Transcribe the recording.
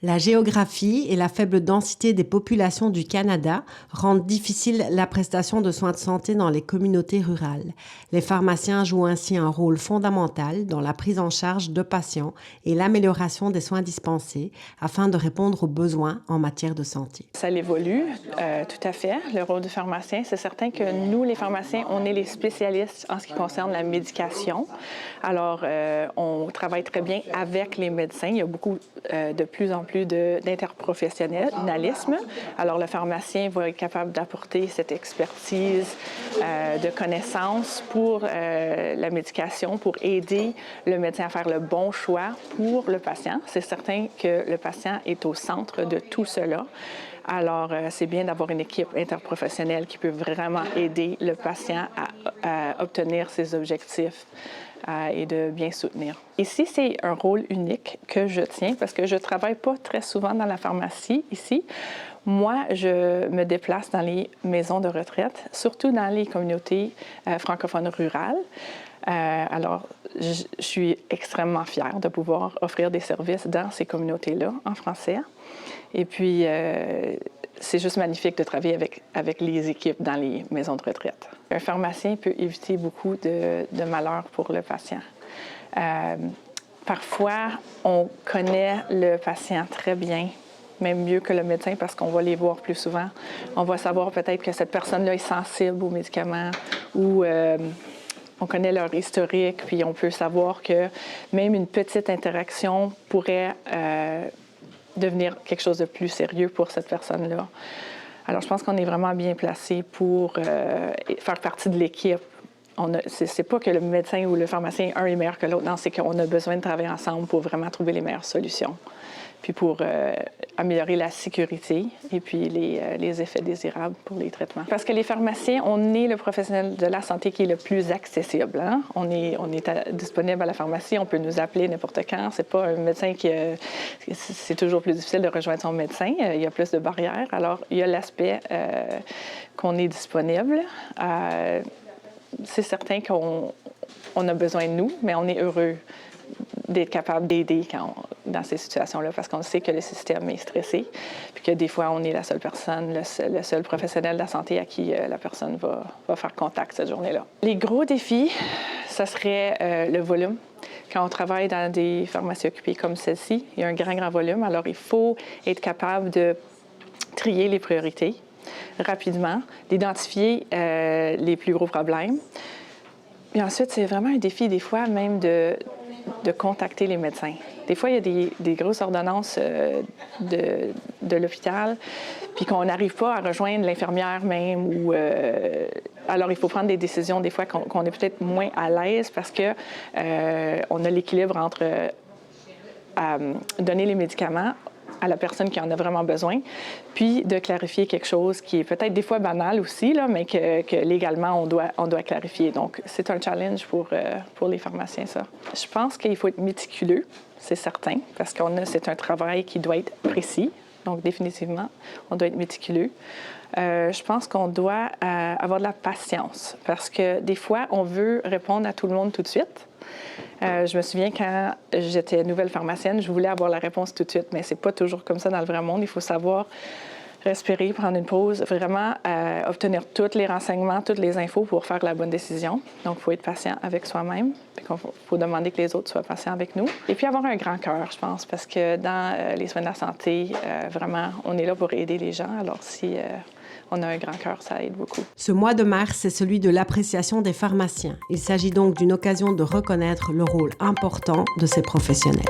La géographie et la faible densité des populations du Canada rendent difficile la prestation de soins de santé dans les communautés rurales. Les pharmaciens jouent ainsi un rôle fondamental dans la prise en charge de patients et l'amélioration des soins dispensés afin de répondre aux besoins en matière de santé. Ça évolue, tout à fait, le rôle du pharmacien. C'est certain que nous, les pharmaciens, on est les spécialistes en ce qui concerne la médication. Alors, on travaille très bien avec les médecins. Il y a beaucoup, de plus en plus d'interprofessionnalisme. Alors, le pharmacien va être capable d'apporter cette expertise de connaissances pour la médication, pour aider le médecin à faire le bon choix pour le patient. C'est certain que le patient est au centre de tout cela. Alors, c'est bien d'avoir une équipe interprofessionnelle qui peut vraiment aider le patient à obtenir ses objectifs et de bien soutenir. Ici, c'est un rôle unique que je tiens parce que je ne travaille pas très souvent dans la pharmacie ici. Moi, je me déplace dans les maisons de retraite, surtout dans les communautés francophones rurales. Alors, je suis extrêmement fière de pouvoir offrir des services dans ces communautés-là en français. Et puis, c'est juste magnifique de travailler avec les équipes dans les maisons de retraite. Un pharmacien peut éviter beaucoup de malheurs pour le patient. Parfois, on connaît le patient très bien, même mieux que le médecin parce qu'on va les voir plus souvent. On va savoir peut-être que cette personne-là est sensible aux médicaments ou on connaît leur historique, puis on peut savoir que même une petite interaction pourrait devenir quelque chose de plus sérieux pour cette personne-là. Alors, je pense qu'on est vraiment bien placé pour faire partie de l'équipe. C'est pas que le médecin ou le pharmacien, un est meilleur que l'autre. Non, c'est qu'on a besoin de travailler ensemble pour vraiment trouver les meilleures solutions. Puis pour améliorer la sécurité et puis les effets désirables pour les traitements. Parce que les pharmaciens, on est le professionnel de la santé qui est le plus accessible. Hein? On est disponible à la pharmacie, on peut nous appeler n'importe quand. C'est pas un médecin c'est toujours plus difficile de rejoindre son médecin. Il y a plus de barrières. Alors, il y a l'aspect qu'on est disponible. C'est certain qu'on a besoin de nous, mais on est heureux d'être capable d'aider dans ces situations-là parce qu'on sait que le système est stressé puis que des fois, on est la seule personne, le seul professionnel de la santé à qui la personne va faire contact cette journée-là. Les gros défis, ça serait le volume. Quand on travaille dans des pharmacies occupées comme celle-ci, il y a un grand volume. Alors, il faut être capable de trier les priorités rapidement, d'identifier les plus gros problèmes. Et ensuite, c'est vraiment un défi des fois même de contacter les médecins. Des fois, il y a des grosses ordonnances de l'hôpital, puis qu'on n'arrive pas à rejoindre l'infirmière même. Alors, il faut prendre des décisions des fois qu'on est peut-être moins à l'aise parce qu'on a l'équilibre entre donner les médicaments à la personne qui en a vraiment besoin, puis de clarifier quelque chose qui est peut-être des fois banal aussi, là, mais que légalement, on doit clarifier. Donc, c'est un challenge pour les pharmaciens, ça. Je pense qu'il faut être méticuleux, c'est certain, parce c'est un travail qui doit être précis. Donc, définitivement, on doit être méticuleux. Je pense qu'on doit avoir de la patience, parce que des fois, on veut répondre à tout le monde tout de suite. Je me souviens quand j'étais nouvelle pharmacienne, je voulais avoir la réponse tout de suite, mais c'est pas toujours comme ça dans le vrai monde. Il faut savoir respirer, prendre une pause, vraiment obtenir tous les renseignements, toutes les infos pour faire la bonne décision. Donc, il faut être patient avec soi-même. Il faut demander que les autres soient patients avec nous. Et puis, avoir un grand cœur, je pense, parce que dans les soins de la santé, vraiment, on est là pour aider les gens. Alors, si on a un grand cœur, ça aide beaucoup. Ce mois de mars, c'est celui de l'appréciation des pharmaciens. Il s'agit donc d'une occasion de reconnaître le rôle important de ces professionnels.